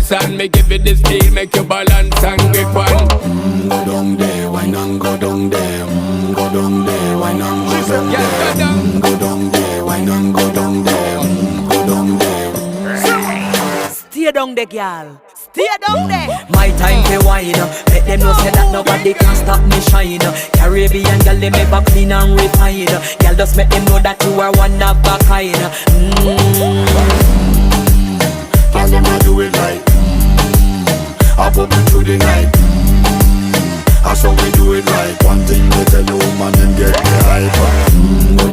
dance and me give it this feel, make you balance and grip on. Go down there, why not go down there? Go down there, why not go down there? Go down there, why not go down there? Go down there. Stay down there, girl. Stay down there. My time to wine. Let them know say that nobody can stop me shine. Caribbean girl, they make back clean and refine. Girl, just make them know that you are one of a kind. Tell them I do it right. I pop it through the night. That's how we do it right. One thing we tell you, man, and get the hype.